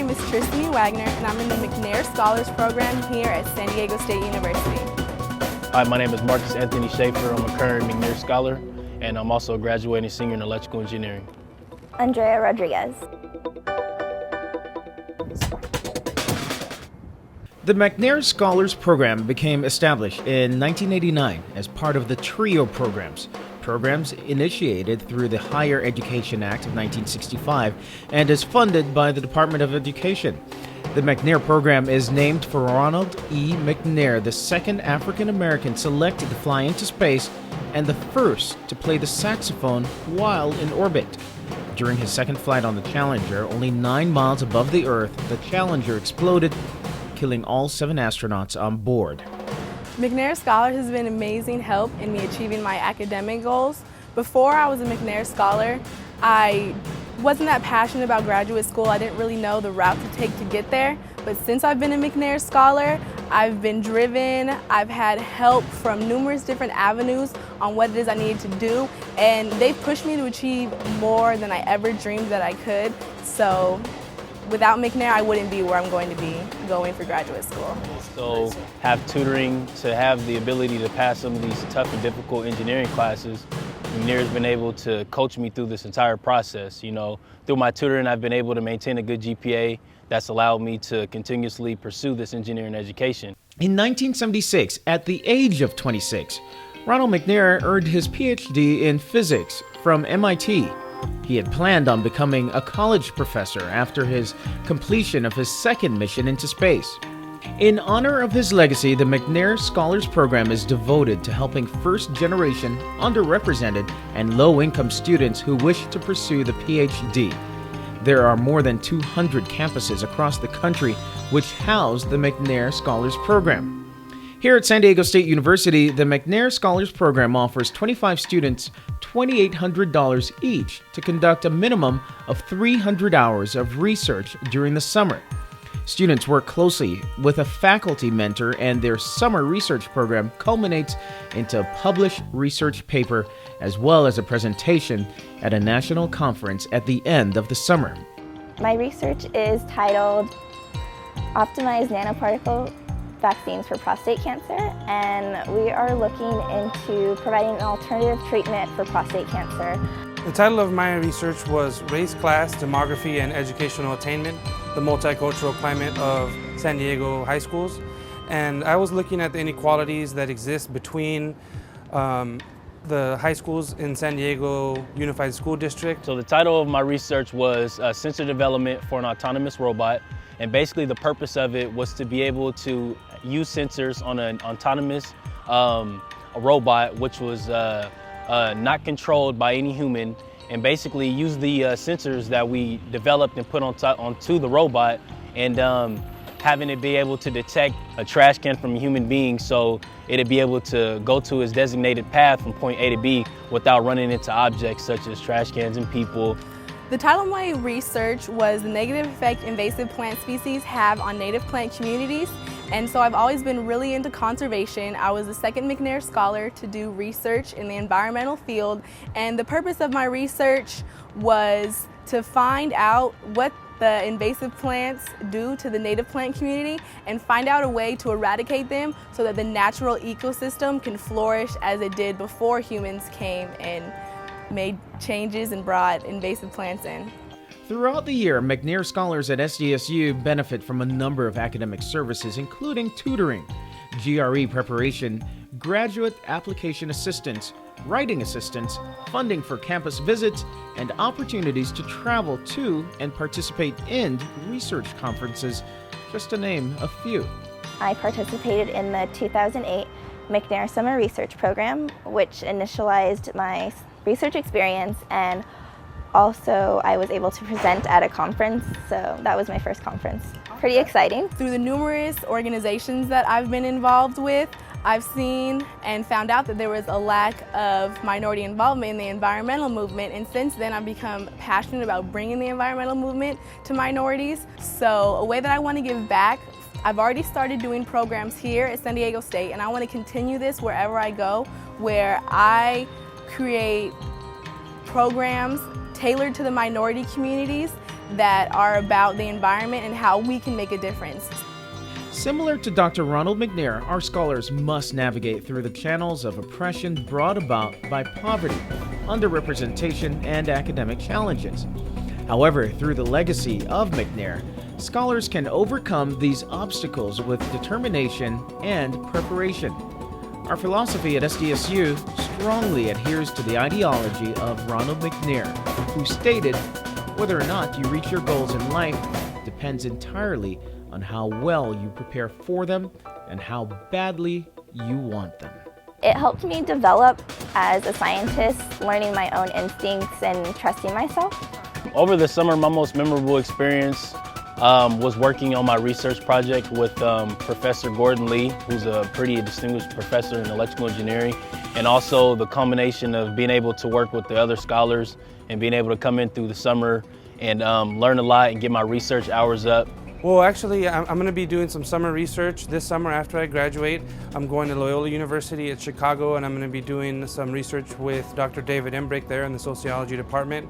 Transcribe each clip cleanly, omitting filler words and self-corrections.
name is Wagner, and I'm in the McNair Scholars Program here at San Diego State University. Hi, my name is Marcus Anthony Schaefer. I'm a current McNair Scholar, and I'm also a graduating senior in electrical engineering. Andrea Rodriguez. The McNair Scholars Program became established in 1989 as part of the TRIO programs initiated through the Higher Education Act of 1965 and is funded by the Department of Education. The McNair program is named for Ronald E. McNair, the second African-American selected to fly into space and the first to play the saxophone while in orbit. During his second flight on the Challenger, only 9 miles above the Earth, the Challenger exploded, killing all 7 astronauts on board. McNair Scholar has been amazing help in me achieving my academic goals. Before I was a McNair Scholar, I wasn't that passionate about graduate school. I didn't really know the route to take to get there. But since I've been a McNair Scholar, I've been driven. I've had help from numerous different avenues on what it is I needed to do. And they've pushed me to achieve more than I ever dreamed that I could. So without McNair, I wouldn't be where I'm going to be going for graduate school. So have tutoring to have the ability to pass some of these tough and difficult engineering classes. McNair has been able to coach me through this entire process. Through my tutoring, I've been able to maintain a good GPA that's allowed me to continuously pursue this engineering education. In 1976, at the age of 26, Ronald McNair earned his PhD in physics from MIT. He had planned on becoming a college professor after his completion of his second mission into space. In honor of his legacy, the McNair Scholars Program is devoted to helping first-generation, underrepresented, and low-income students who wish to pursue the PhD. There are more than 200 campuses across the country which house the McNair Scholars Program. Here at San Diego State University, the McNair Scholars Program offers 25 students $2,800 each to conduct a minimum of 300 hours of research during the summer. Students work closely with a faculty mentor, and their summer research program culminates into a published research paper as well as a presentation at a national conference at the end of the summer. My research is titled Optimized Nanoparticle Vaccines for Prostate Cancer, and we are looking into providing an alternative treatment for prostate cancer. The title of my research was Race, Class, Demography, and Educational Attainment, the Multicultural Climate of San Diego High Schools. And I was looking at the inequalities that exist between the high schools in San Diego Unified School District. So the title of my research was Sensor Development for an Autonomous Robot. And basically the purpose of it was to be able to use sensors on an autonomous robot, which was not controlled by any human, and basically use the sensors that we developed and put onto the robot, and having it be able to detect a trash can from a human being, so it'd be able to go to its designated path from point A to B without running into objects such as trash cans and people. The title of my research was The Negative Effect Invasive Plant Species Have on Native Plant Communities. And so I've always been really into conservation. I was the second McNair Scholar to do research in the environmental field. And the purpose of my research was to find out what the invasive plants do to the native plant community and find out a way to eradicate them so that the natural ecosystem can flourish as it did before humans came and made changes and brought invasive plants in. Throughout the year, McNair Scholars at SDSU benefit from a number of academic services, including tutoring, GRE preparation, graduate application assistance, writing assistance, funding for campus visits, and opportunities to travel to and participate in research conferences, just to name a few. I participated in the 2008 McNair Summer Research Program, which initialized my research experience, and also I was able to present at a conference, so that was my first conference. Pretty exciting. Through the numerous organizations that I've been involved with, I've seen and found out that there was a lack of minority involvement in the environmental movement, and since then I've become passionate about bringing the environmental movement to minorities. So a way that I want to give back, I've already started doing programs here at San Diego State, and I want to continue this wherever I go, where I create programs tailored to the minority communities that are about the environment and how we can make a difference. Similar to Dr. Ronald McNair, our scholars must navigate through the channels of oppression brought about by poverty, underrepresentation, and academic challenges. However, through the legacy of McNair, scholars can overcome these obstacles with determination and preparation. Our philosophy at SDSU strongly adheres to the ideology of Ronald McNair, who stated, "Whether or not you reach your goals in life depends entirely on how well you prepare for them and how badly you want them." It helped me develop as a scientist, learning my own instincts and trusting myself. Over the summer, my most memorable experience was working on my research project with Professor Gordon Lee, who's a pretty distinguished professor in electrical engineering, and also the combination of being able to work with the other scholars and being able to come in through the summer and learn a lot and get my research hours up. Well, actually, I'm going to be doing some summer research this summer after I graduate. I'm going to Loyola University at Chicago, and I'm going to be doing some research with Dr. David Embrake there in the sociology department.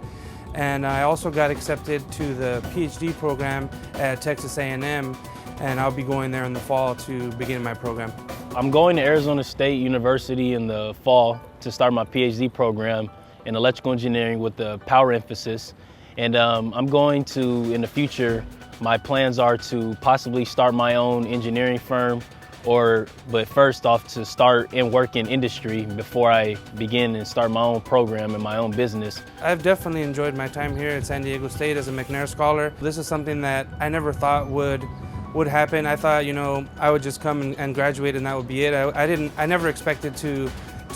And I also got accepted to the PhD program at Texas A&M, and I'll be going there in the fall to begin my program. I'm going to Arizona State University in the fall to start my PhD program in electrical engineering with a power emphasis. And I'm going to, in the future, my plans are to possibly start my own engineering firm, but first off to start and work in industry before I begin and start my own program and my own business. I've definitely enjoyed my time here at San Diego State as a McNair Scholar. This is something that I never thought would happen. I thought, I would just come and graduate and that would be it. I never expected to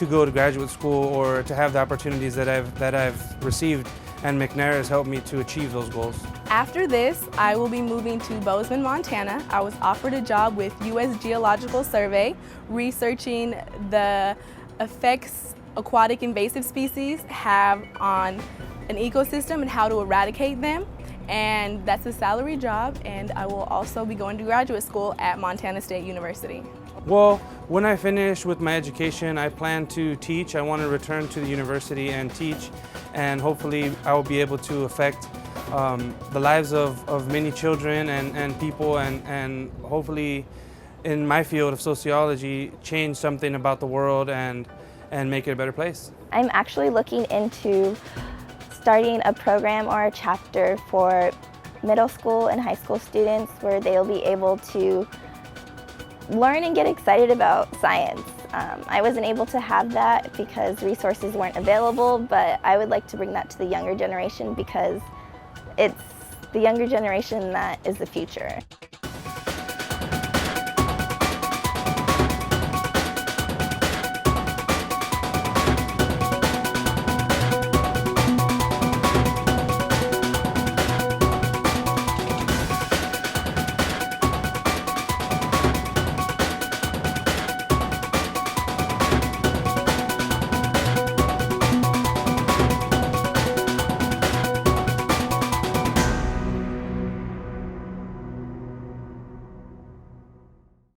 go to graduate school or to have the opportunities that I've received, and McNair has helped me to achieve those goals. After this, I will be moving to Bozeman, Montana. I was offered a job with U.S. Geological Survey, researching the effects aquatic invasive species have on an ecosystem and how to eradicate them. And that's a salary job, and I will also be going to graduate school at Montana State University. Well, when I finish with my education, I plan to teach. I want to return to the university and teach, and hopefully I will be able to affect the lives of many children and people, and hopefully in my field of sociology change something about the world and make it a better place. I'm actually looking into starting a program or a chapter for middle school and high school students where they'll be able to learn and get excited about science. I wasn't able to have that because resources weren't available, but I would like to bring that to the younger generation because it's the younger generation that is the future.